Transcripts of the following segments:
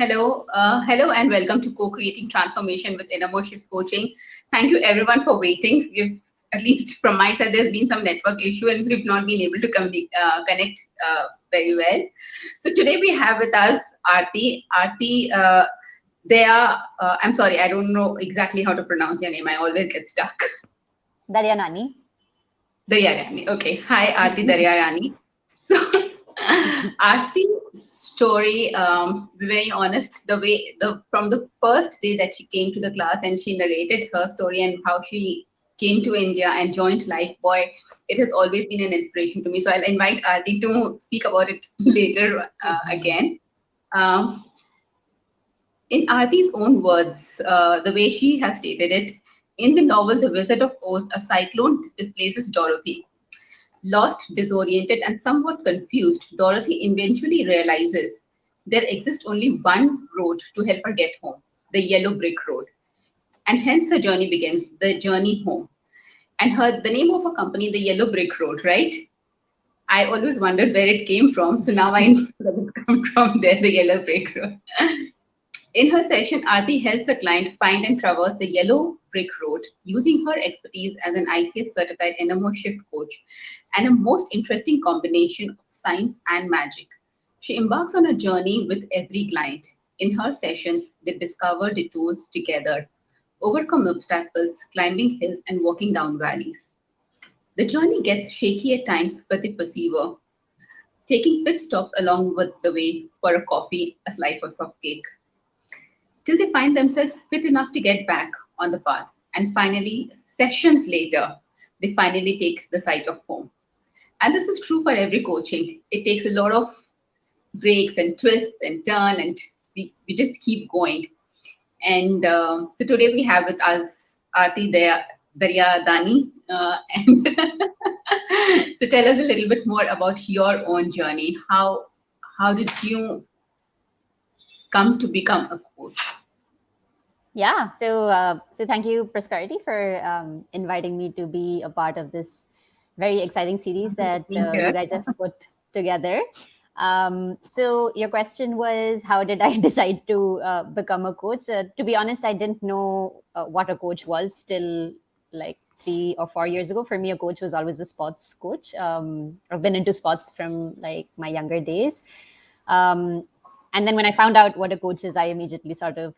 Hello, and welcome to Co-Creating Transformation with Innermotion Coaching. Thank you, everyone, for waiting. We've, at least from my side, there's been some network issue, and we've not been able to connect very well. So today we have with us Arti. Arti, they are. I'm sorry, I don't know exactly how to pronounce your name. I always get stuck. Daryanani. Daryanani. Okay. Hi, Aarti Daryanani. So, Aarti's story, to be very honest, from the first day that she came to the class and she narrated her story and how she came to India and joined Lifebuoy, it has always been an inspiration to me. So I'll invite Aarti to speak about it later again. Um, in Aarti's own words, the way she has stated it, in the novel The Wizard of Oz, a cyclone displaces Dorothy. Lost, disoriented, and somewhat confused, Dorothy eventually realizes there exists only one road to help her get home, the yellow brick road. And hence the journey begins, the journey home. And the name of her company, the Yellow Brick Road, right? I always wondered where it came from. So now I know that it comes from there, the Yellow Brick Road. In her session, Aarti helps a client find and traverse the yellow brick road using her expertise as an ICF certified NMO shift coach and a most interesting combination of science and magic. She embarks on a journey with every client. In her sessions, they discover detours together, overcome obstacles, climbing hills, and walking down valleys. The journey gets shaky at times, but they persevere, taking pit stops along with the way for a coffee, a slice of cake till they find themselves fit enough to get back on the path. And finally, sessions later, they finally take the sight of home. And this is true for every coaching. It takes a lot of breaks and twists and turn, and we just keep going. And so today we have with us Aarti Daryanani. And so tell us a little bit more about your own journey. How did you come to become a coach? Yeah. So thank you, Prosperity, for inviting me to be a part of this very exciting series that you guys have put together. So your question was, how did I decide to become a coach? To be honest, I didn't know what a coach was till like 3 or 4 years ago. For me, a coach was always a sports coach. I've been into sports from like my younger days. And then when I found out what a coach is, I immediately sort of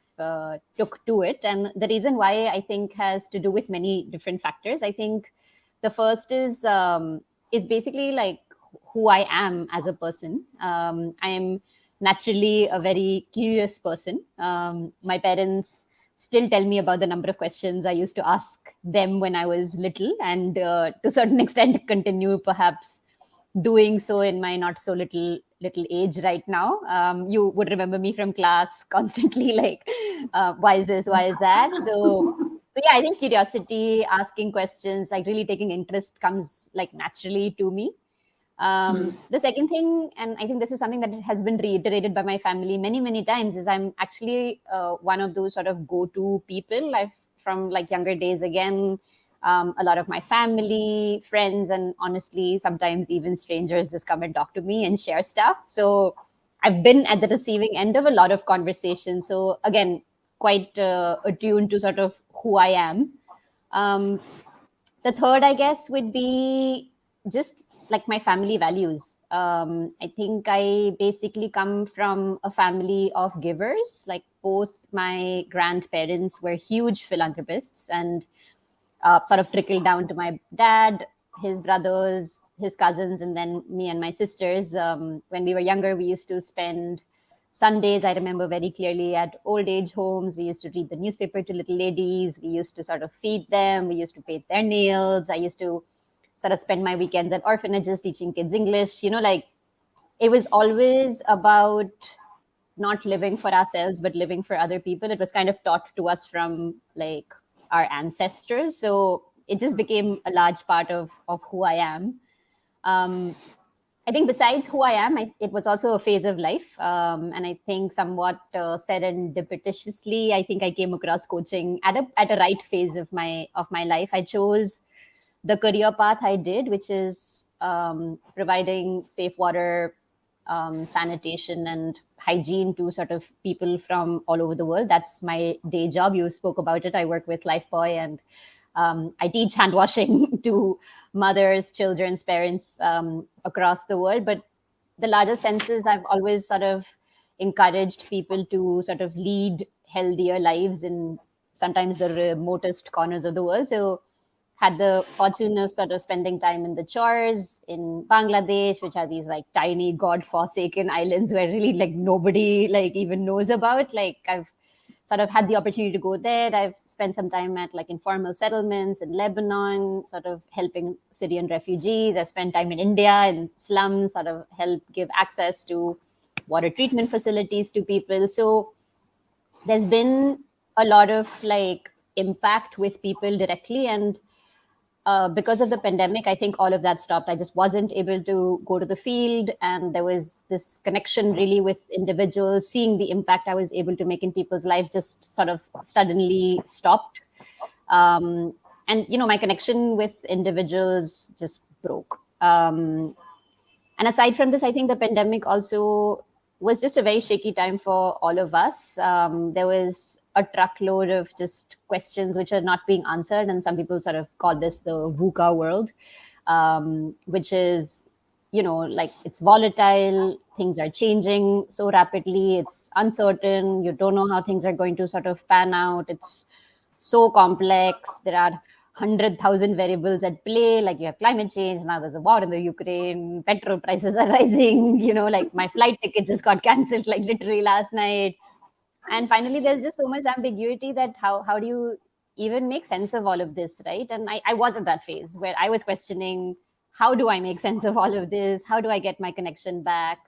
took to it. And the reason why I think has to do with many different factors. I think the first is basically like who I am as a person. I am naturally a very curious person. My parents still tell me about the number of questions I used to ask them when I was little, and to a certain extent continue perhaps doing so in my not so little age right now. You would remember me from class constantly like, why is this, why is that? So yeah, I think curiosity, asking questions, like really taking interest comes like naturally to me. The second thing, and I think this is something that has been reiterated by my family many times, is I'm actually one of those sort of go-to people. I've from like younger days, again, a lot of my family, friends, and honestly, sometimes even strangers just come and talk to me and share stuff. So I've been at the receiving end of a lot of conversations. So again, quite attuned to sort of who I am. The third, I guess, would be just like my family values. I think I basically come from a family of givers. Like both my grandparents were huge philanthropists, and sort of trickled down to my dad, his brothers, his cousins, and then me and my sisters. When we were younger, we used to spend Sundays, I remember very clearly, at old age homes. We used to read the newspaper to little ladies. We used to sort of feed them. We used to paint their nails. I used to sort of spend my weekends at orphanages teaching kids English. Like it was always about not living for ourselves, but living for other people. It was kind of taught to us from like our ancestors. So it just became a large part of who I am. I think besides who I am, it was also a phase of life. And I think somewhat serendipitously, I think I came across coaching at a right phase of my life. I chose the career path I did, which is providing safe water sanitation and hygiene to sort of people from all over the world. That's my day job. You spoke about it. I work with Lifebuoy, and I teach hand washing to mothers, children's parents across the world. But the larger sense is I've always sort of encouraged people to sort of lead healthier lives in sometimes the remotest corners of the world. So had the fortune of sort of spending time in the chores in Bangladesh, which are these like tiny god-forsaken islands where really like nobody like even knows about. Like I've sort of had the opportunity to go there. I've spent some time at like informal settlements in Lebanon, sort of helping Syrian refugees. I've spent time in India in slums, sort of help give access to water treatment facilities to people. So there's been a lot of like impact with people directly, and because of the pandemic, I think all of that stopped. I just wasn't able to go to the field, and there was this connection really with individuals. Seeing the impact I was able to make in people's lives just sort of suddenly stopped. And my connection with individuals just broke. And aside from this, I think the pandemic also was just a very shaky time for all of us. There was a truckload of just questions which are not being answered. And some people sort of call this the VUCA world, which is, like it's volatile, things are changing so rapidly, it's uncertain, you don't know how things are going to sort of pan out. It's so complex. There are 100,000 variables at play. Like you have climate change, now there's a war in the Ukraine, petrol prices are rising, like my flight ticket just got cancelled like literally last night. And finally, there's just so much ambiguity that how do you even make sense of all of this, right? And I was at that phase where I was questioning, how do I make sense of all of this? How do I get my connection back?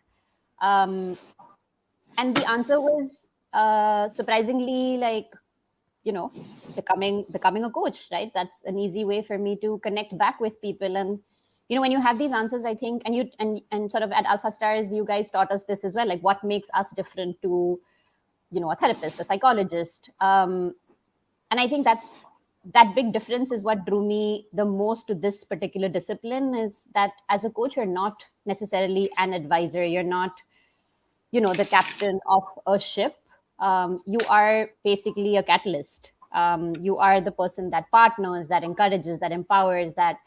And the answer was surprisingly like, becoming a coach, right? That's an easy way for me to connect back with people. And when you have these answers, I think, and you and sort of at Alpha Stars, you guys taught us this as well, like what makes us different to a therapist, a psychologist. And I think that big difference is what drew me the most to this particular discipline, is that as a coach, you're not necessarily an advisor. You're not the captain of a ship. You are basically a catalyst. You are the person that partners, that encourages, that empowers, that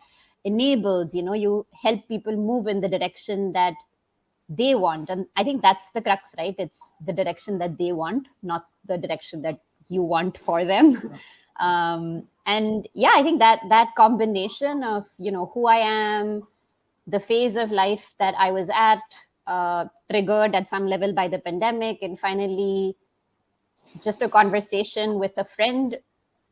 enables. You help people move in the direction that they want. And I think that's the crux, right? It's the direction that they want, not the direction that you want for them. And yeah, I think that combination of who I am, the phase of life that I was at, triggered at some level by the pandemic, and finally just a conversation with a friend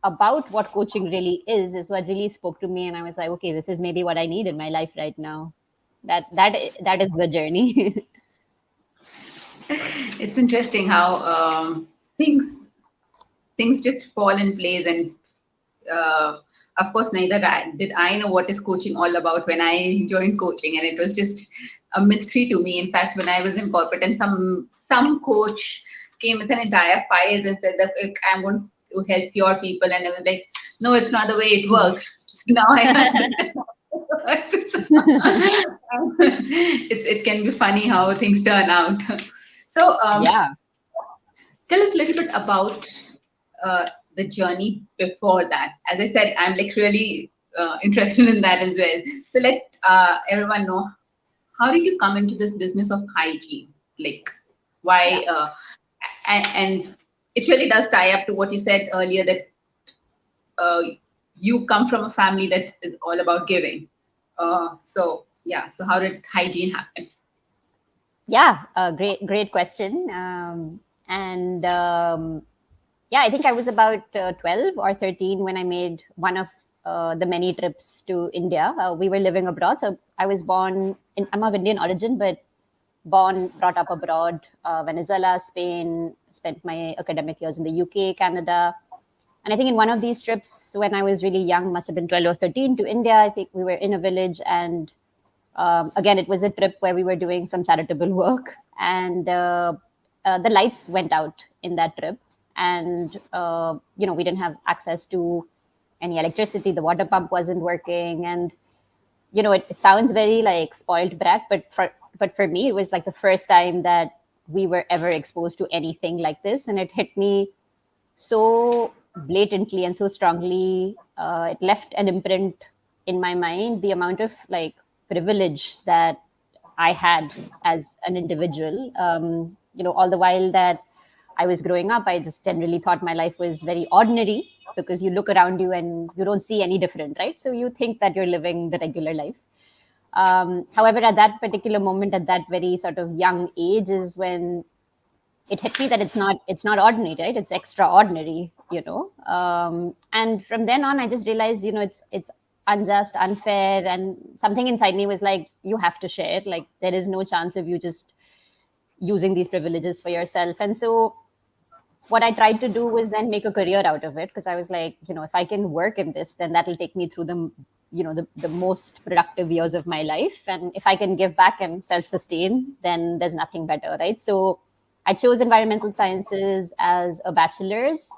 about what coaching really is what really spoke to me. And I was like, okay, this is maybe what I need in my life right now. That is the journey. It's interesting how things just fall in place, and of course, neither did I know what is coaching all about when I joined coaching, and it was just a mystery to me. In fact, when I was in corporate, and some coach came with an entire files and said that I'm going to help your people, and I was like, no, it's not the way it works. So now I understand. It can be funny how things turn out. So Yeah. tell us a little bit about the journey before that. As I said, I'm like really interested in that as well. So let everyone know, how did you come into this business of hygiene? Like why? And it really does tie up to what you said earlier, that you come from a family that is all about giving. So yeah, so how did hygiene happen? Yeah, great question. And yeah, I think I was about 12 or 13 when I made one of the many trips to India. We were living abroad. So I was I'm of Indian origin, but brought up abroad, Venezuela, Spain, spent my academic years in the UK, Canada. And I think in one of these trips, when I was really young, must have been 12 or 13, to India, I think we were in a village, and again, it was a trip where we were doing some charitable work, and the lights went out in that trip, and we didn't have access to any electricity. The water pump wasn't working, and it sounds very like spoiled brat, but but for me, it was like the first time that we were ever exposed to anything like this, and it hit me so blatantly and so strongly. It left an imprint in my mind. The amount of like privilege that I had as an individual, all the while that I was growing up, I just generally thought my life was very ordinary, because you look around you and you don't see any different, right? So you think that you're living the regular life. However, at that particular moment, at that very sort of young age, is when it hit me that it's not ordinary, right? It's extraordinary, and from then on, I just realized, it's unjust, unfair, and something inside me was like, you have to share. Like, there is no chance of you just using these privileges for yourself. And so what I tried to do was then make a career out of it, because I was like, if I can work in this, then that'll take me through the most productive years of my life. And if I can give back and self-sustain, then there's nothing better, right? So I chose environmental sciences as a bachelor's,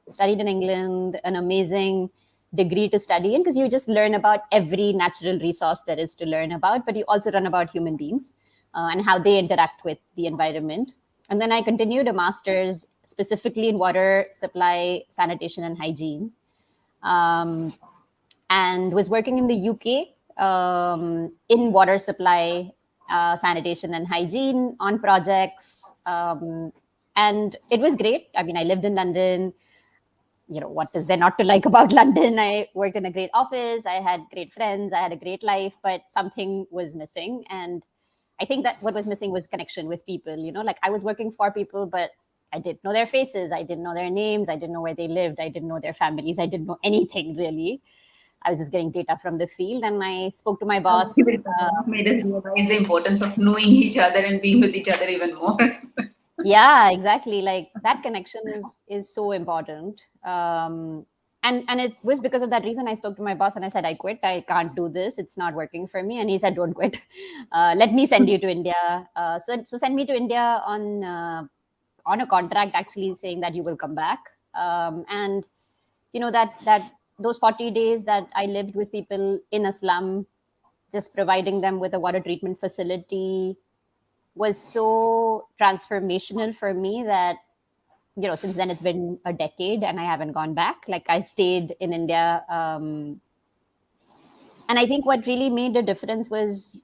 studied in England, an amazing degree to study in, because you just learn about every natural resource there is to learn about, but you also learn about human beings and how they interact with the environment. And then I continued a master's specifically in water supply, sanitation, and hygiene, and was working in the UK in water supply, sanitation, and hygiene on projects. And it was great. I mean, I lived in London. What is there not to like about London? I worked in a great office. I had great friends. I had a great life, but something was missing. And I think that what was missing was connection with people. Like, I was working for people, but I didn't know their faces. I didn't know their names. I didn't know where they lived. I didn't know their families. I didn't know anything really. I was just getting data from the field, and I spoke to my boss. Made us realize the importance of knowing each other and being with each other even more. Yeah, exactly. Like, that connection is so important. And it was because of that reason I spoke to my boss and I said, I quit. I can't do this. It's not working for me. And he said, don't quit. Let me send you to India. So send me to India on a contract, actually saying that you will come back. And that those 40 days that I lived with people in a slum, just providing them with a water treatment facility, was so transformational for me that, since then it's been a decade and I haven't gone back. Like, I've stayed in India. And I think what really made a difference was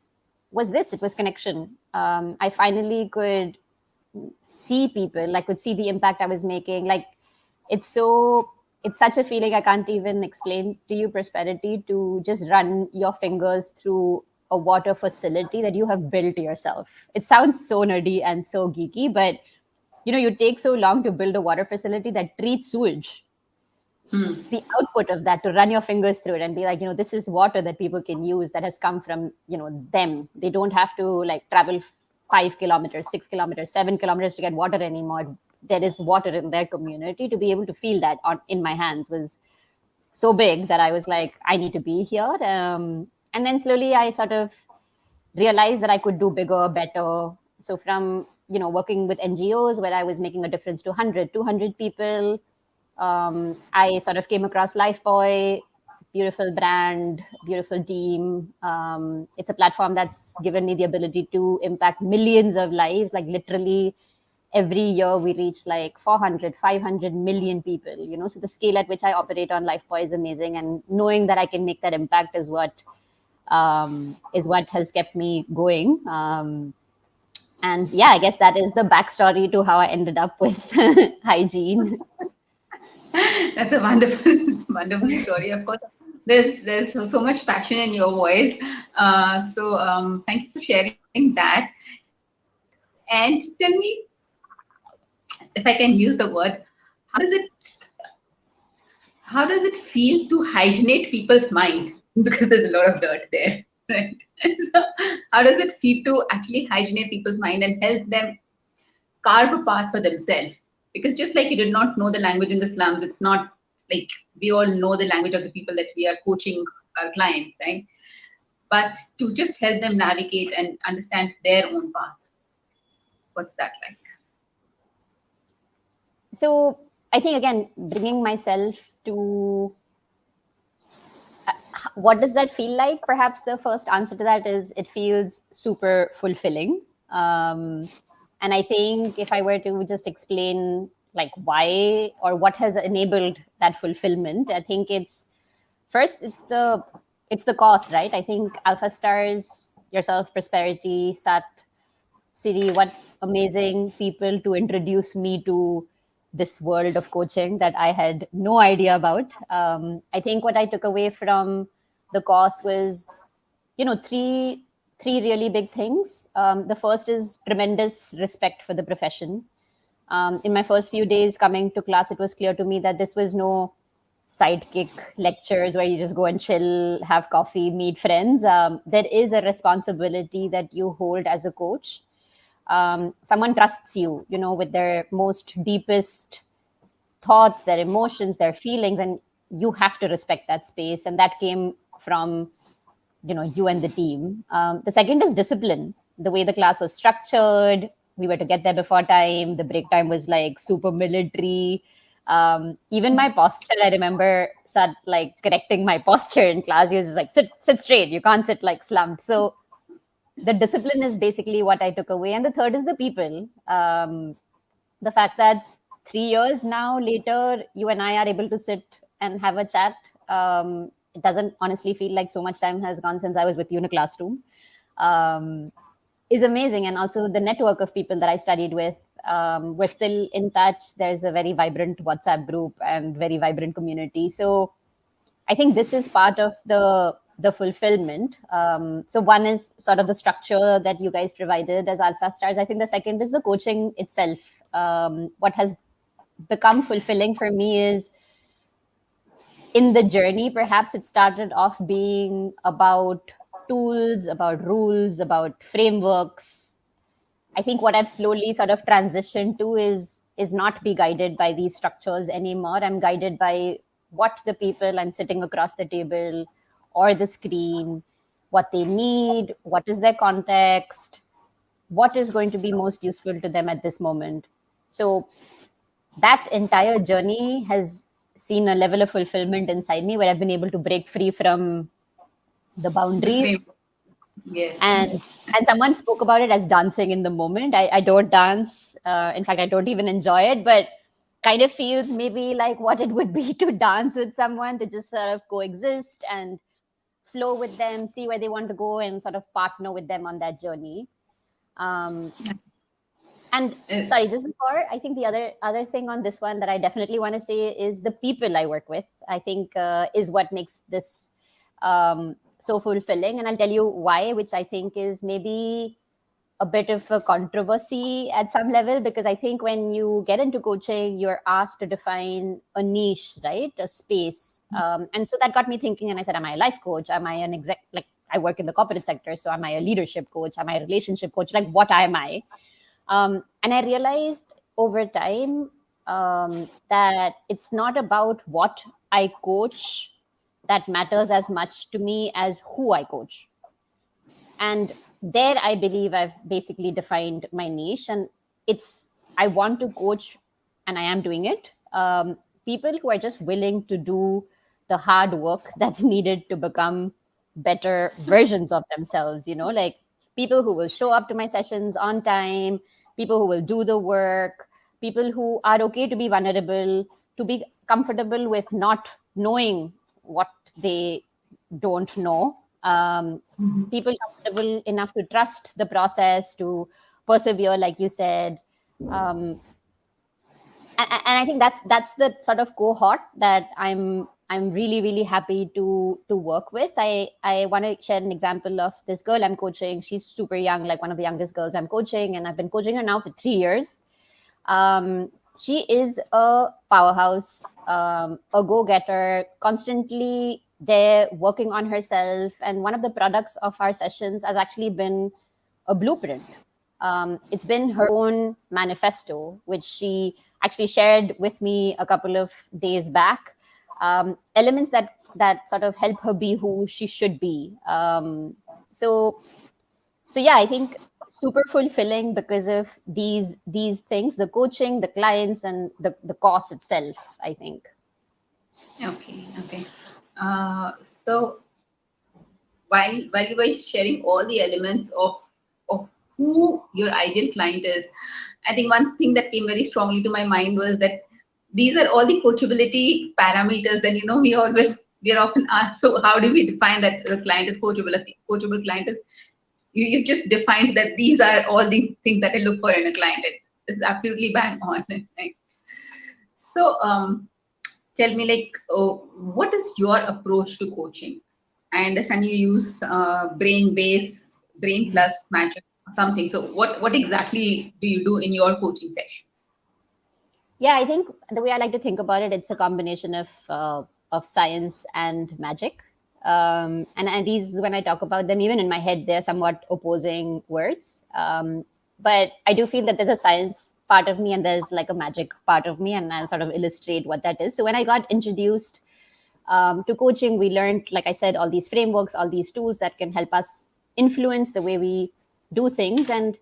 this. It was connection. I finally could see people. I could see the impact I was making. Like, it's such a feeling I can't even explain to you, Prosperity, to just run your fingers through a water facility that you have built yourself. It sounds so nerdy and so geeky, but you take so long to build a water facility that treats sewage. The output of that, to run your fingers through it and be like, this is water that people can use, that has come from them. They don't have to like travel 5 kilometers, 6 kilometers, 7 kilometers to get water anymore. There is water in their community. To be able to feel that in my hands was so big that I was like, I need to be here. And then slowly I sort of realized that I could do bigger, better. So from working with NGOs where I was making a difference to 100, 200 people, I sort of came across Lifebuoy, beautiful brand, beautiful team. It's a platform that's given me the ability to impact millions of lives. Like, literally every year we reach like 400, 500 million people, So the scale at which I operate on Lifebuoy is amazing. And knowing that I can make that impact is what has kept me going. And yeah, I guess that is the backstory to how I ended up with hygiene. That's a wonderful, wonderful story. Of course, there's so much passion in your voice. Thank you for sharing that. And tell me, if I can use the word, how does it how does it feel to hygienate people's mind? Because there's a lot of dirt there, right? So, how does it feel to actually hygienate people's mind and help them carve a path for themselves? Because just like you did not know the language in the slums, it's not like we all know the language of the people that we are coaching our clients, right? But to just help them navigate and understand their own path. What's that like? So I think, again, bringing myself to what does that feel like? Perhaps the first answer to that is it feels super fulfilling. And I think if I were to just explain like why or what has enabled that fulfillment, I think it's first it's the cost, right? I think Alpha Stars, yourself, Prosperity, Sat, Siri, what amazing people to introduce me to this world of coaching that I had no idea about. I think what I took away from the course was, three really big things. The first is tremendous respect for the profession. In my first few days coming to class, it was clear to me that this was no sidekick lectures where you just go and chill, have coffee, meet friends. There is a responsibility that you hold as a coach. Someone trusts you, with their most deepest thoughts, their emotions, their feelings, and you have to respect that space. And that came from, you and the team. The second is discipline. The way the class was structured, we were to get there before time. The break time was like super military. Even my posture, I remember Sat like correcting my posture in class. He was just like, sit straight. You can't sit like slumped. So the discipline is basically what I took away. And the third is the people. The fact that 3 years now later, you and I are able to sit and have a chat. It doesn't honestly feel like so much time has gone since I was with you in a classroom. Is amazing. And also the network of people that I studied with, we're still in touch. There's a very vibrant WhatsApp group and very vibrant community. So I think this is part of the fulfillment. So one is sort of the structure that you guys provided as Alpha Stars. I think the second is the coaching itself. What has become fulfilling for me is in the journey, perhaps it started off being about tools, about rules, about frameworks. I think what I've slowly sort of transitioned to is not be guided by these structures anymore. I'm guided by what the people I'm sitting across the table or the screen, what they need, what is their context, what is going to be most useful to them at this moment. So that entire journey has seen a level of fulfillment inside me where I've been able to break free from the The frame. boundaries. Yes. And someone spoke about it as dancing in the moment. I don't dance. In fact, I don't even enjoy it, but kind of feels maybe like what it would be to dance with someone, to just sort of coexist and flow with them, see where they want to go, and sort of partner with them on that journey. Um, and Uh, sorry, just before, I think the other thing on this one that I definitely want to say is the people I work with. I think is what makes this so fulfilling, and I'll tell you why, which I think is maybe a bit of a controversy at some level, because I think when you get into coaching, you're asked to define a niche, right? A space. And so that got me thinking, and I said, am I a life coach? Am I an exec? Like, I work in the corporate sector, so am I a leadership coach? Am I a relationship coach? Like, what am I? And I realized over time that it's not about what I coach that matters as much to me as who I coach. And there I believe I've basically defined my niche, and it's I want to coach, and I am doing it, people who are just willing to do the hard work that's needed to become better versions of themselves, like people who will show up to my sessions on time, people who will do the work, people who are okay to be vulnerable, to be comfortable with not knowing what they don't know, people comfortable enough to trust the process, to persevere, like you said. And I think that's the sort of cohort that I'm really really happy to work with. I want to share an example of this girl I'm coaching. She's super young, like one of the youngest girls I'm coaching, and I've been coaching her now for 3 years. She is a powerhouse, a go-getter, constantly there working on herself. And one of the products of our sessions has actually been a blueprint. It's been her own manifesto, which she actually shared with me a couple of days back. Elements that sort of help her be who she should be. So yeah, I think super fulfilling because of these things, the coaching, the clients, and the course itself, I think. Okay. Okay. Uh, so while you were sharing all the elements of who your ideal client is, I think one thing that came very strongly to my mind was that these are all the coachability parameters. Then we are often asked, so how do we define that the client is coachable? A coachable client is, you've just defined that these are all the things that I look for in a client. It's absolutely bang on. Right? So tell me, like, what is your approach to coaching? I understand you use brain base, brain plus magic, something. So what exactly do you do in your coaching sessions? Yeah, I think the way I like to think about it, it's a combination of science and magic. And these, when I talk about them, even in my head, they're somewhat opposing words. But I do feel that there's a science part of me and there's like a magic part of me, and I'll sort of illustrate what that is. So when I got introduced to coaching, we learned, like I said, all these frameworks, all these tools that can help us influence the way we do things. And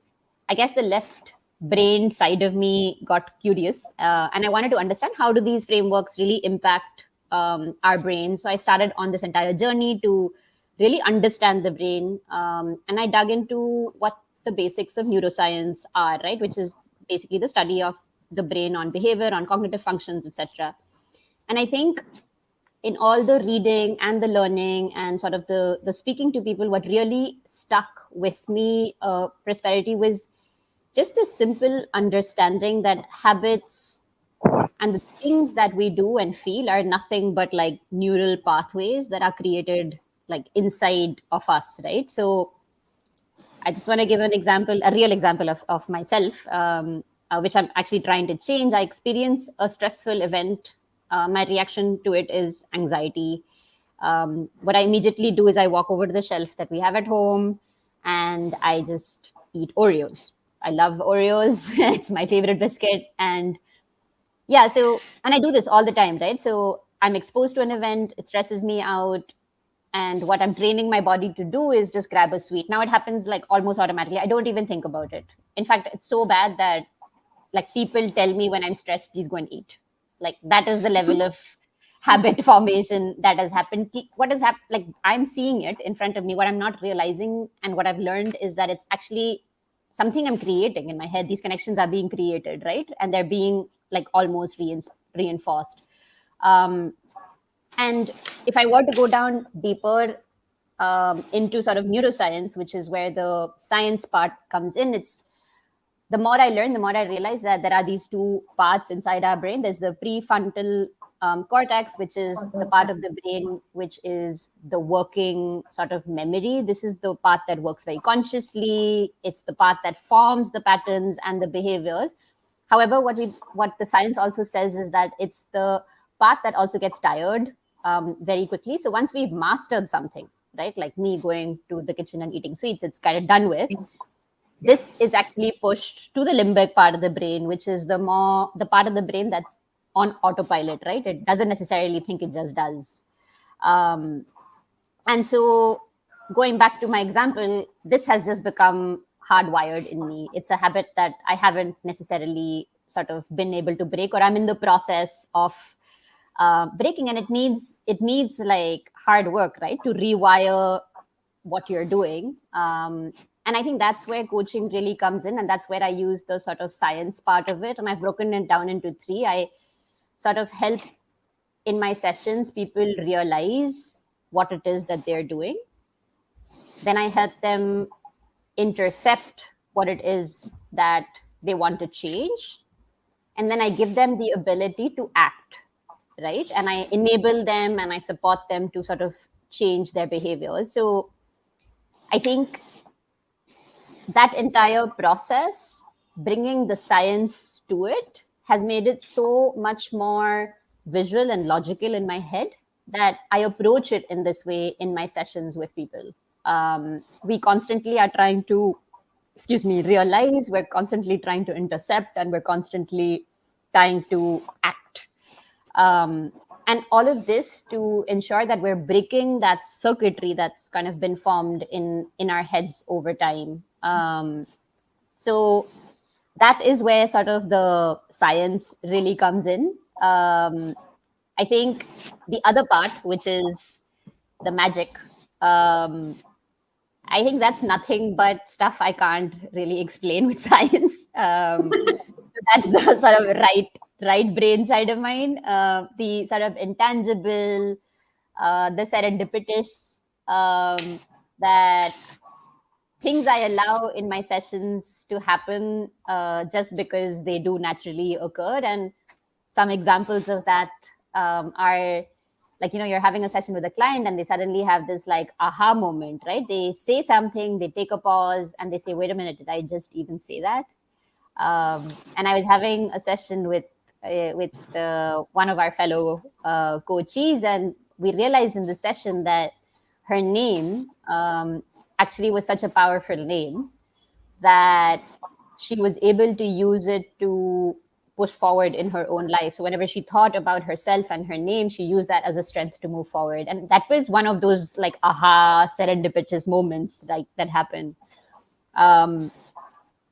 I guess the left brain side of me got curious, and I wanted to understand how do these frameworks really impact our brain. So I started on this entire journey to really understand the brain, and I dug into what the basics of neuroscience are, right, which is basically the study of the brain on behavior, on cognitive functions, etc. And I think in all the reading and the learning and sort of the speaking to people, what really stuck with me, prosperity, was just this simple understanding that habits and the things that we do and feel are nothing but like neural pathways that are created like inside of us, right? So I just want to give an example, a real example of myself, which I'm actually trying to change. I experience a stressful event. My reaction to it is anxiety. What I immediately do is I walk over to the shelf that we have at home and I just eat Oreos. I love Oreos. It's my favorite biscuit. And yeah, so, and I do this all the time, right? So I'm exposed to an event, it stresses me out, and what I'm training my body to do is just grab a sweet. Now it happens like almost automatically. I don't even think about it. In fact, it's so bad that like people tell me when I'm stressed, please go and eat. Like that is the level of habit formation that has happened. What has happened, like I'm seeing it in front of me. What I'm not realizing and what I've learned is that it's actually something I'm creating in my head. These connections are being created, right? And they're being like almost reinforced. Um, and if I were to go down deeper into sort of neuroscience, which is where the science part comes in, it's the more I learn, the more I realize that there are these two parts inside our brain. There's the prefrontal cortex, which is the part of the brain which is the working sort of memory. This is the part that works very consciously. It's the part that forms the patterns and the behaviors. However, what the science also says is that it's the part that also gets tired very quickly. So once we've mastered something, right, like me going to the kitchen and eating sweets, it's kind of done with. This is actually pushed to the limbic part of the brain, which is the part of the brain that's on autopilot, right? It doesn't necessarily think, it just does. Um, and so going back to my example, this has just become hardwired in me. It's a habit that I haven't necessarily sort of been able to break, or I'm in the process of breaking, and it needs like hard work, right, to rewire what you're doing. And I think that's where coaching really comes in, and that's where I use the sort of science part of it, and I've broken it down into three. I sort of help in my sessions people realize what it is that they're doing. Then I help them intercept what it is that they want to change, and then I give them the ability to act, right? And I enable them and I support them to sort of change their behaviors. So I think that entire process, bringing the science to it, has made it so much more visual and logical in my head that I approach it in this way in my sessions with people. We constantly are trying to, realize, we're constantly trying to intercept, and we're constantly trying to act. And all of this to ensure that we're breaking that circuitry that's kind of been formed in our heads over time. So that is where sort of the science really comes in. I think the other part, which is the magic, Um, I think that's nothing but stuff I can't really explain with science. So that's the sort of right brain side of mine. The sort of intangible, the serendipitous, that things I allow in my sessions to happen just because they do naturally occur. And some examples of that are like, you're having a session with a client and they suddenly have this like aha moment, right? They say something, they take a pause and they say, wait a minute, did I just even say that? And I was having a session with one of our fellow coaches, and we realized in the session that her name actually was such a powerful name that she was able to use it to push forward in her own life. So whenever she thought about herself and her name, she used that as a strength to move forward. And that was one of those like aha serendipitous moments like that happened. Um,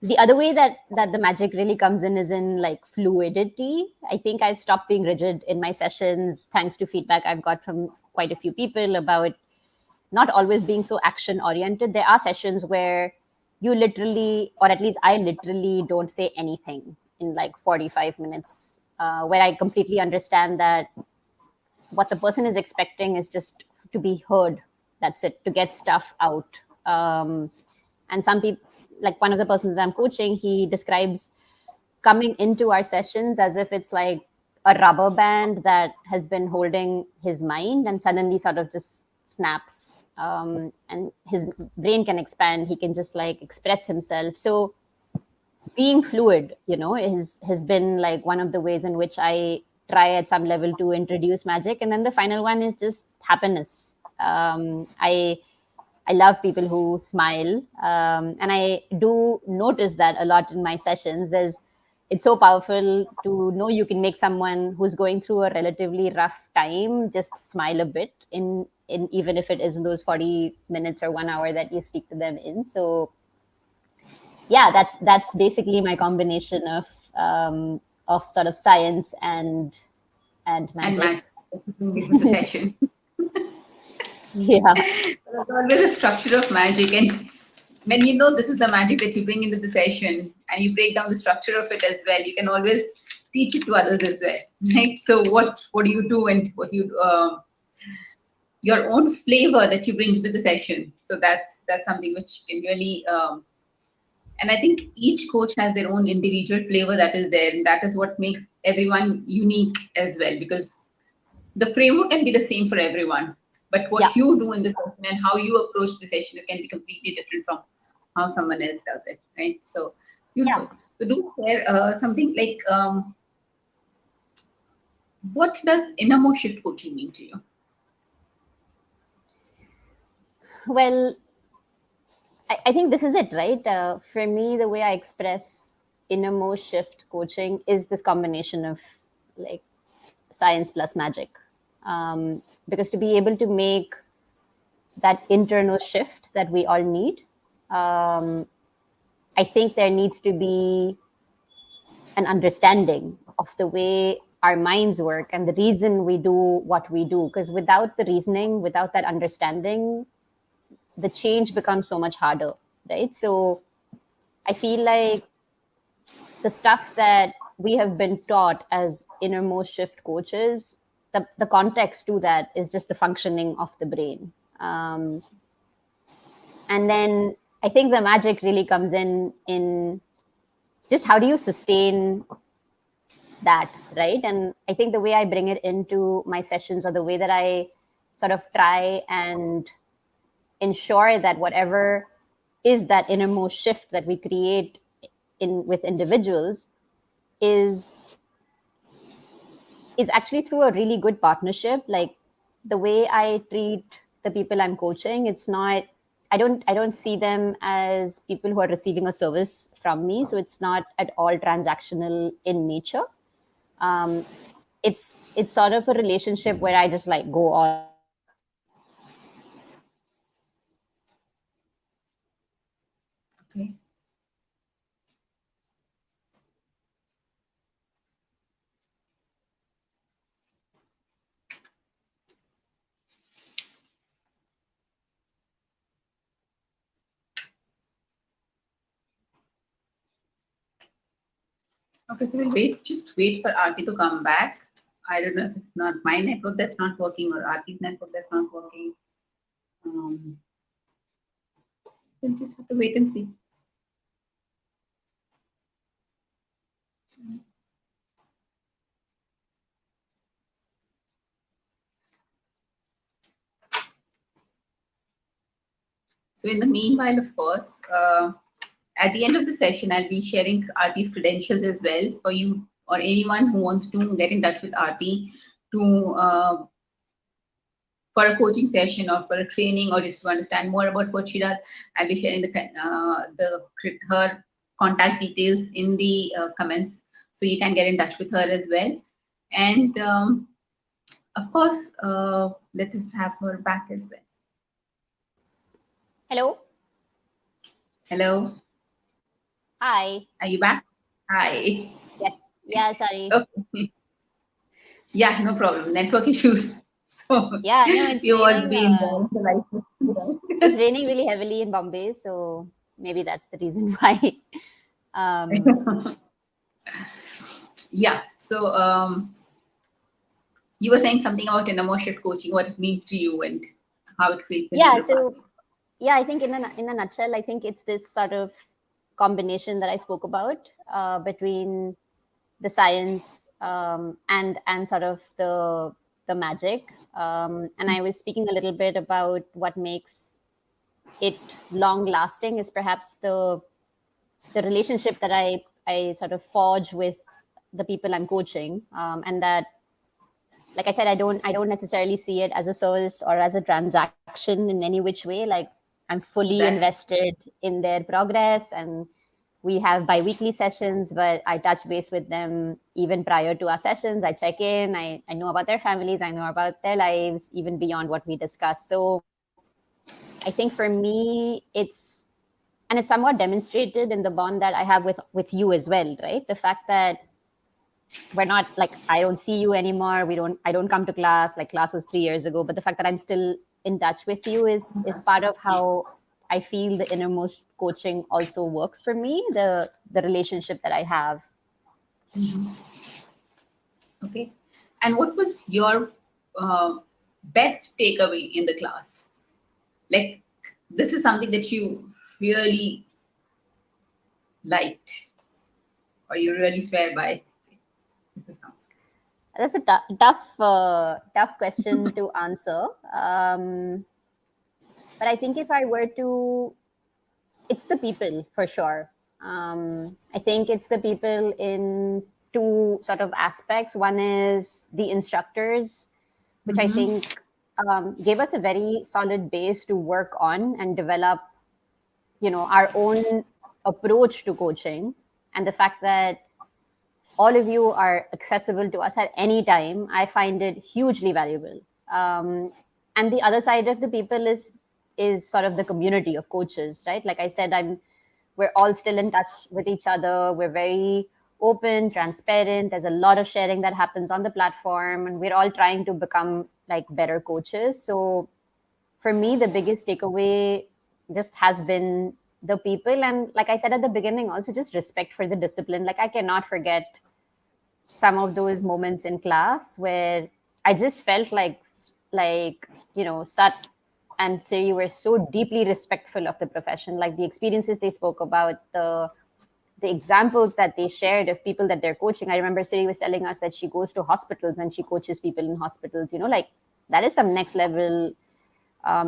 the other way that the magic really comes in is in like fluidity. I think I've stopped being rigid in my sessions thanks to feedback I've got from quite a few people about not always being so action oriented. There are sessions where you literally, or at least I literally, don't say anything in like 45 minutes, where I completely understand that what the person is expecting is just to be heard. That's it, to get stuff out. And some people, like one of the persons I'm coaching, he describes coming into our sessions as if it's like a rubber band that has been holding his mind and suddenly sort of just snaps, and his brain can expand, he can just like express himself. So being fluid, has been like one of the ways in which I try at some level to introduce magic. And then the final one is just happiness. I love people who smile, and I do notice that a lot in my sessions. It's so powerful to know you can make someone who's going through a relatively rough time just smile a bit in even if it is in those 40 minutes or 1 hour that you speak to them in. So yeah, that's basically my combination of sort of science and And magic. magic into the session. Yeah, There's always a structure of magic, and when you know this is the magic that you bring into the session, and you break down the structure of it as well, you can always teach it to others as well, right? So what do you do, and what you your own flavor that you bring into the session. So that's something which can really and I think each coach has their own individual flavor that is there, and that is what makes everyone unique as well, because the framework can be the same for everyone, but yeah, what you do in the session and how you approach the session, it can be completely different from how someone else does it, right? So yeah. beautiful. So do share something like what does innermost shift coaching mean to you? Well, I think this is it, right? For me, the way I express innermost shift coaching is this combination of like science plus magic. Because to be able to make that internal shift that we all need, um, I think there needs to be an understanding of the way our minds work and the reason we do what we do. Because without the reasoning, without that understanding, the change becomes so much harder, right? So I feel like the stuff that we have been taught as innermost shift coaches, the context to that is just the functioning of the brain. And then I think the magic really comes in just how do you sustain that, right? And I think the way I bring it into my sessions, or the way that I sort of try and ensure that whatever is that innermost shift that we create in with individuals is is actually through a really good partnership. Like the way I treat the people I'm coaching, it's not, I don't see them as people who are receiving a service from me, so it's not at all transactional in nature. um, it's sort of a relationship where I just like go all in and I give everything I have, and Okay. then Okay, so we'll just wait for Arti to come back. I don't know if it's not my network that's not working or Arti's network that's not working. Um, we'll just have to wait and see. So in the meanwhile, of course, at the end of the session, I'll be sharing Arti's credentials as well for you or anyone who wants to get in touch with Arti to for a coaching session or for a training or just to understand more about what she does. I'll be sharing her contact details in the comments, so you can get in touch with her as well. And of course, let us have her back as well. Hello. Hello. Hi. Are you back? Hi. Yes. Yeah. Sorry. Okay. Yeah, no problem. Network issues. So Yeah. No, it's you all raining. be involved. It's raining really heavily in Bombay, so maybe that's the reason why. Yeah. So you were saying something about inner shift coaching, what it means to you, and how it creates a Yeah. neural pathway. So yeah, I think in a nutshell, I think it's this sort of combination that I spoke about between the science and sort of the magic. And I was speaking a little bit about what makes it long lasting is perhaps the relationship that I sort of forge with the people I'm coaching, and that, like I said, I don't necessarily see it as a service or as a transaction in any which way. Like, I'm fully That invested in their progress, and we have bi-weekly sessions, but I touch base with them even prior to our sessions. I check in, I know about their families, I know about their lives, even beyond what we discuss. So I think for me, and it's somewhat demonstrated in the bond that I have with you as well, right? The fact that we're not like, I don't see you anymore, I don't come to class, like class was 3 years ago, but the fact that I'm still in touch with you is part of how I feel the innermost coaching also works for me, the relationship that I have. okay. And what was your best takeaway in the class? Like, this is something that you really liked, or you really swear by. This is something. That's a tough question to answer. But I think if I were to, it's the people for sure. I think it's the people in two sort of aspects. One is the instructors, which I think gave us a very solid base to work on and develop, our own approach to coaching. And the fact that all of you are accessible to us at any time, I find it hugely valuable. And the other side of the people is sort of the community of coaches, right? Like I said, we're all still in touch with each other. We're very open, transparent. There's a lot of sharing that happens on the platform, and we're all trying to become like better coaches. So for me, the biggest takeaway just has been the people, and like I said at the beginning, also just respect for the discipline. Like, I cannot forget some of those moments in class where I just felt like Sat and Siri were so deeply respectful of the profession, like the experiences they spoke about, the examples that they shared of people that they're coaching. I remember Siri was telling us that she goes to hospitals and she coaches people in hospitals. Like, that is some next level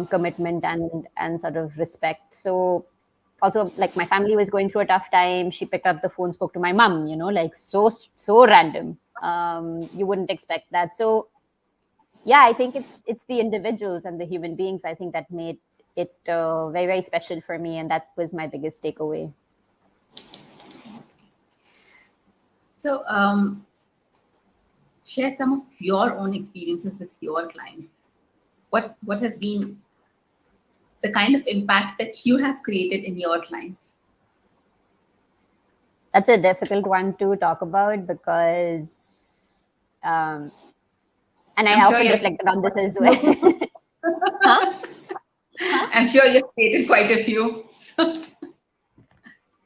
commitment and sort of respect. So also, like, my family was going through a tough time. She picked up the phone, spoke to my mom, like so random. You wouldn't expect that. So yeah, I think it's the individuals and the human beings, I think, that made it very, very special for me, and that was my biggest takeaway. So, share some of your own experiences with your clients. What has been the kind of impact that you have created in your clients? That's a difficult one to talk about because, and I I'm sure often you've reflected on this as well. Huh? Huh? I'm sure you've created quite a few.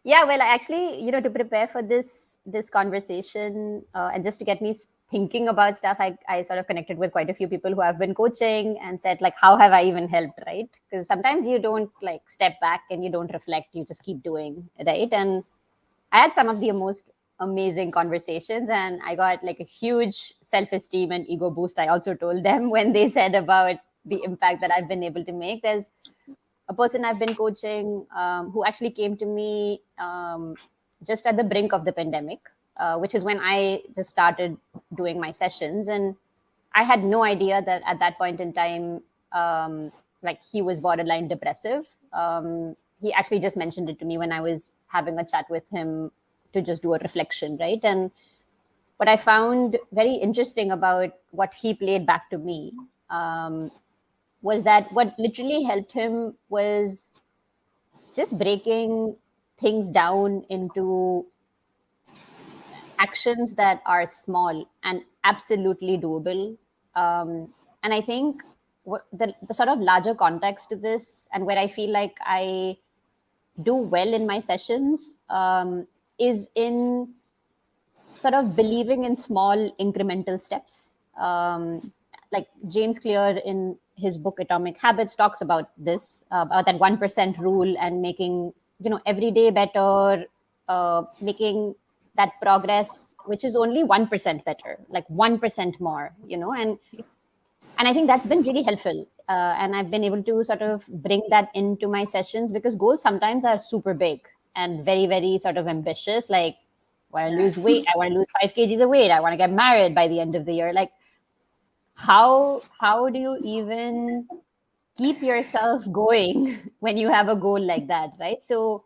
Yeah, well, actually, to prepare for this conversation, and just to get me thinking about stuff, I sort of connected with quite a few people who have been coaching and said, like, how have I even helped, right? Because sometimes you don't like step back and you don't reflect, you just keep doing, right? And I had some of the most amazing conversations, and I got like a huge self-esteem and ego boost. I also told them when they said about the impact that I've been able to make. There's a person I've been coaching who actually came to me just at the brink of the pandemic, which is when I just started doing my sessions. And I had no idea that at that point in time, like he was borderline depressive. He actually just mentioned it to me when I was having a chat with him to just do a reflection, right? And what I found very interesting about what he played back to me was that what literally helped him was just breaking things down into actions that are small and absolutely doable. And I think the sort of larger context to this, and where I feel like I do well in my sessions, is in sort of believing in small incremental steps. Like James Clear in his book Atomic Habits talks about this, about that 1% rule, and making every day better, making that progress, which is only 1% better, like 1% more, and I think that's been really helpful. And I've been able to sort of bring that into my sessions, because goals sometimes are super big and very, very sort of ambitious. Like, I want to lose weight. I want to lose 5 kgs of weight. I want to get married by the end of the year. Like, how do you even keep yourself going when you have a goal like that, right? So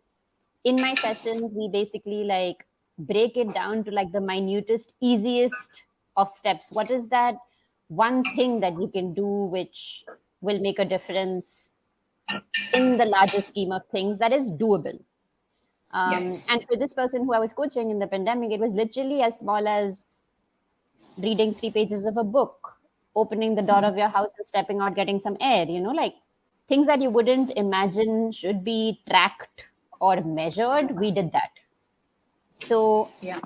in my sessions, we basically like break it down to like the minutest, easiest of steps. What is that one thing that you can do which will make a difference in the larger scheme of things that is doable? Yeah. And for this person who I was coaching in the pandemic, it was literally as small as reading 3 pages of a book, opening the door of your house and stepping out, getting some air, like things that you wouldn't imagine should be tracked or measured. We did that. So, Yeah.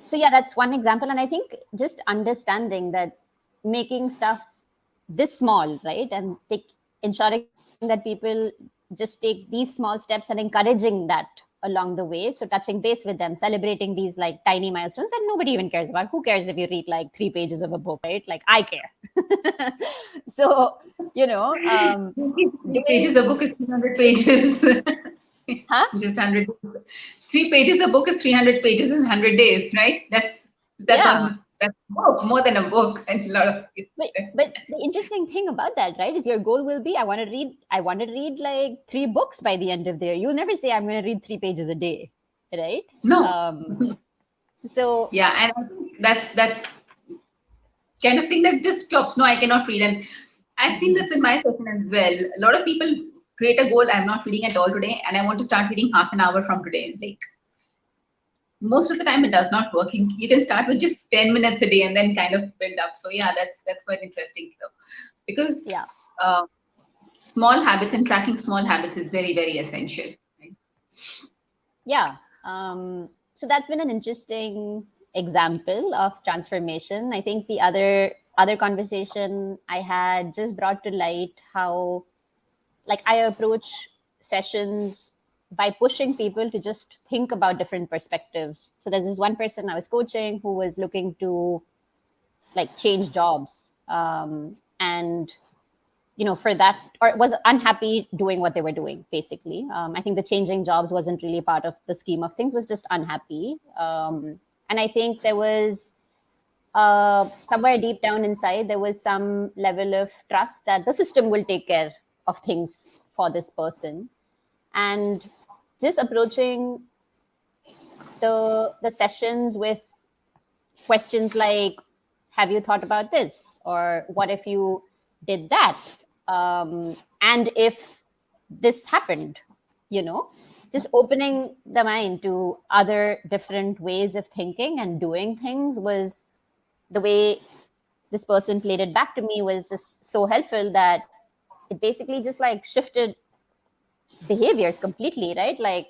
so yeah, that's one example. And I think just understanding that making stuff this small, right, and ensuring that people just take these small steps and encouraging that along the way. So touching base with them, celebrating these like tiny milestones that nobody even cares about. Who cares if you read like 3 pages of a book, right? Like I care. So, Three doing, pages a book is 300 pages. huh? Just 100. 3 pages a book is 300 pages in 100 days, right? That's Yeah. almost that's more than a book and a lot of But the interesting thing about that, right, is your goal will be I want to read like 3 books by the end of the year. You'll never say I'm going to read 3 pages a day, right? no. So Yeah, and I think that's kind of thing that just stops. No, I cannot read. And I've seen this in my session as well. A lot of people create a goal, I'm not reading at all today, and I want to start reading half an hour from today. It's like most of the time it does not work. You can start with just 10 minutes a day and then kind of build up. So yeah, that's quite interesting. So because yeah, small habits and tracking small habits is very, very essential. Right? yeah. So that's been an interesting example of transformation. I think the other conversation I had just brought to light how like I approach sessions by pushing people to just think about different perspectives. So there's this one person I was coaching who was looking to like change jobs, and for that, or was unhappy doing what they were doing basically. I think the changing jobs wasn't really part of the scheme of things, was just unhappy. And I think there was somewhere deep down inside, there was some level of trust that the system will take care of things for this person. And just approaching the sessions with questions like, have you thought about this, or what if you did that, and if this happened, just opening the mind to other different ways of thinking and doing things, was the way this person played it back to me was just so helpful that it basically just like shifted behaviors completely, right? Like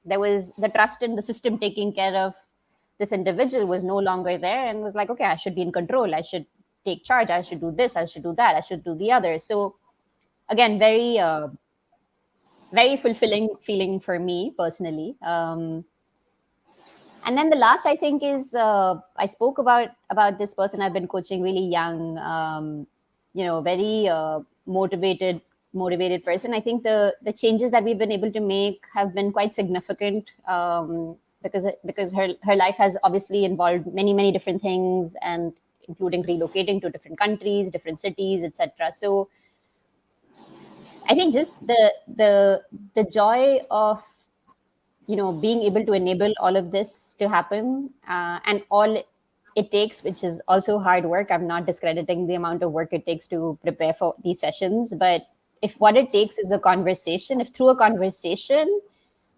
there was the trust in the system taking care of this individual was no longer there, and was like, okay, I should be in control. I should take charge. I should do this. I should do that. I should do the other. So again, very fulfilling feeling for me personally. And then the last, I think, is I spoke about this person I've been coaching, really young, very motivated person. I think the changes that we've been able to make have been quite significant, because her life has obviously involved many different things, and including relocating to different countries, different cities, etc. So I think just the joy of being able to enable all of this to happen, and all it takes, which is also hard work. I'm not discrediting the amount of work it takes to prepare for these sessions, but if what it takes is a conversation, if through a conversation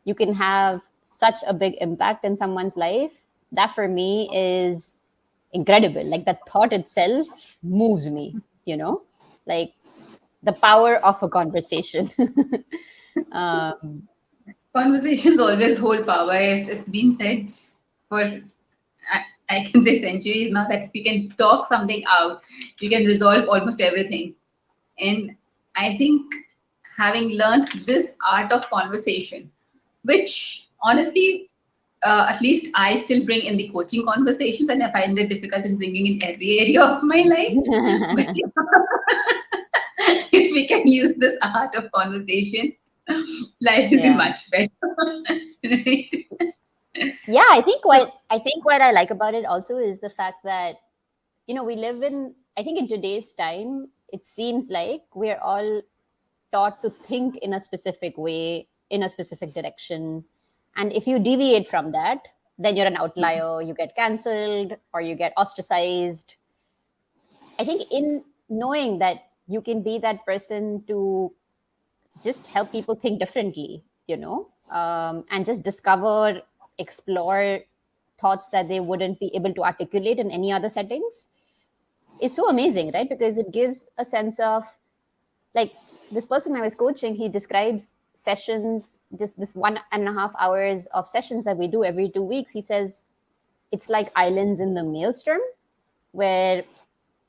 you can have such a big impact in someone's life, that for me is incredible. Like, the thought itself moves me, like the power of a conversation. Conversations always hold power. It's been said for, I can say, centuries now, that if you can talk something out, you can resolve almost everything. And I think, having learned this art of conversation, which honestly, at least I still bring in the coaching conversations, and I find it difficult in bringing in every area of my life. But if we can use this art of conversation, life will be Yeah. much better. Right? Yeah, I think So, what I like about it also is the fact that we live in, I think, in today's time, it seems like we're all taught to think in a specific way, in a specific direction, and if you deviate from that, then you're an outlier, you get cancelled or you get ostracized. I think in knowing that you can be that person to just help people think differently, and just discover, explore thoughts that they wouldn't be able to articulate in any other settings, is so amazing, right? Because it gives a sense of, like, this person I was coaching, he describes sessions, this 1.5 hours of sessions that we do every 2 weeks. He says it's like islands in the maelstrom, where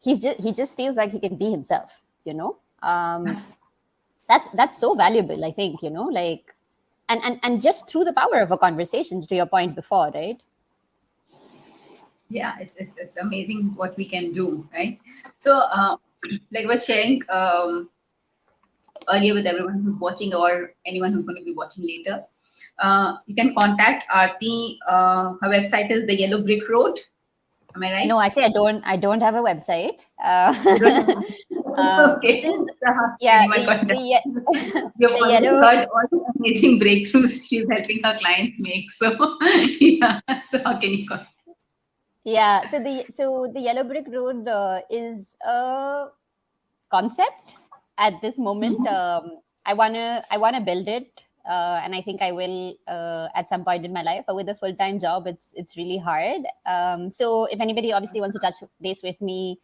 he just feels like he can be himself. That's so valuable, I think. Like, and just through the power of a conversation, to your point before, right? yeah, it's amazing what we can do, right? So, like I was sharing earlier with everyone who's watching, or anyone who's going to be watching later, you can contact Arti. Her website is the Yellow Brick Road. Am I No, right? actually, I don't have a website. You don't have one? This Okay. is, So how can yeah, anyone contact? You've the already yellow, heard all the amazing breakthroughs she's helping her clients make. So, yeah. So how can you contact? yeah. So the Yellow Brick Road is a concept at this moment. I wanna build it, and I think I will at some point in my life. But with a full-time job, it's really hard. So if anybody obviously wants to touch base with me,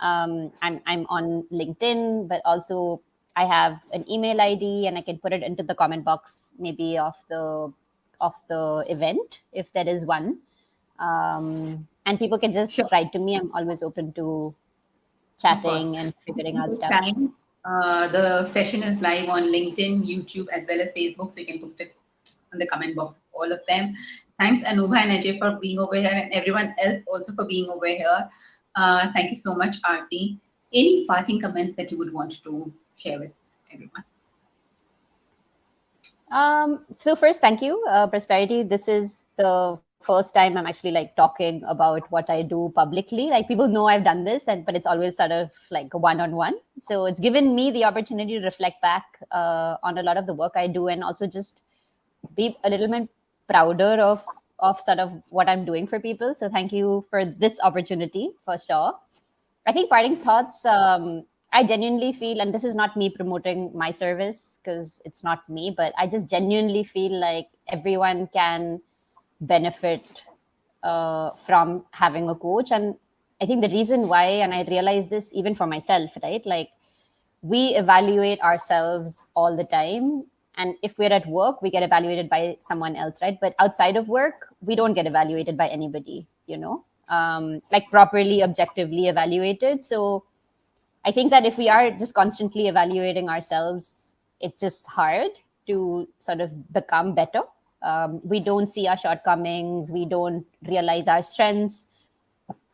I'm on LinkedIn, but also I have an email ID, and I can put it into the comment box, maybe of the event, if there is one. And people can just Sure. write to me. I'm always open to Of course. chatting and figuring out Take stuff. time. The session is live on LinkedIn, YouTube, as well as Facebook. So you can put it in the comment box, all of them. Thanks, Anubha and Ajay, for being over here, and everyone else also for being over here. Thank you so much, Arti. Any parting comments that you would want to share with everyone? So first, thank you, Prosperity. This is the first time I'm actually like talking about what I do publicly. Like, people know I've done this, but it's always sort of like a one-on-one. So it's given me the opportunity to reflect back on a lot of the work I do, and also just be a little bit prouder of sort of what I'm doing for people. So thank you for this opportunity, for sure. I think parting thoughts, I genuinely feel, and this is not me promoting my service because it's not me, but I just genuinely feel like everyone can benefit from having a coach. And I think the reason why, and I realize this even for myself, right? Like, we evaluate ourselves all the time, And if we're at work, we get evaluated by someone else, right? But outside of work, we don't get evaluated by anybody, like properly, objectively evaluated. So I think that if we are just constantly evaluating ourselves, it's just hard to sort of become better. We don't see our shortcomings, we don't realize our strengths.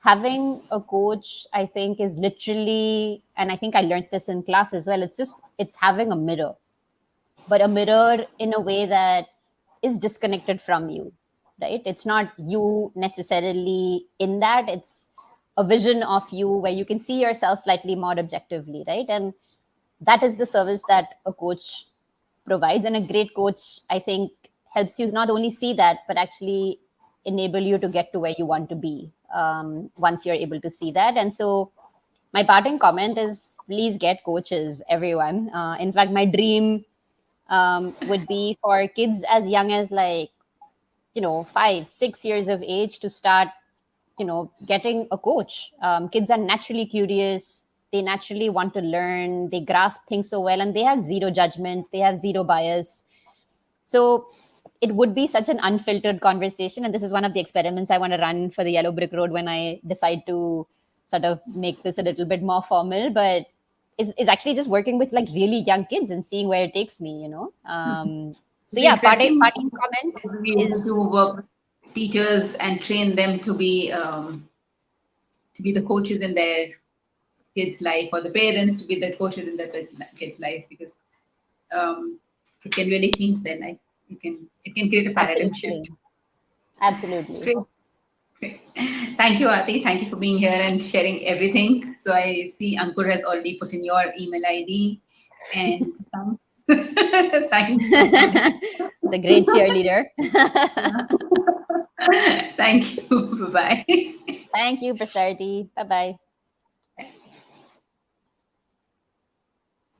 Having a coach, I think, is literally, and I think I learned this in class as well, it's having a mirror, but a mirror in a way that is disconnected from you, right? It's not you necessarily in that, it's a vision of you where you can see yourself slightly more objectively, right? And that is the service that a coach provides. And a great coach, I think, helps you not only see that, but actually enable you to get to where you want to be, once you're able to see that. And so my parting comment is, please get coaches, everyone. In fact, my dream would be for kids as young as, like, 5-6 years of age to start, getting a coach. Kids are naturally curious, they naturally want to learn, they grasp things so well, and they have zero judgment, they have zero bias. So it would be such an unfiltered conversation. And this is one of the experiments I want to run for the Yellow Brick Road when I decide to sort of make this a little bit more formal. But is actually just working with like really young kids and seeing where it takes me. So It'll be yeah, interesting parting comment to be able is, to work with teachers and train them to be the coaches in their kids' life, or the parents to be the coaches in their kids' life, because it can really change their life. It can create a paradigm absolutely, shift. absolutely. Great. Great. Thank you, Arti. Thank you for being here and sharing everything. So I see Ankur has already put in your email ID and some. Thanks so much. It's a great cheerleader. Thank you. Bye bye. Thank you, Prosperity. Bye bye.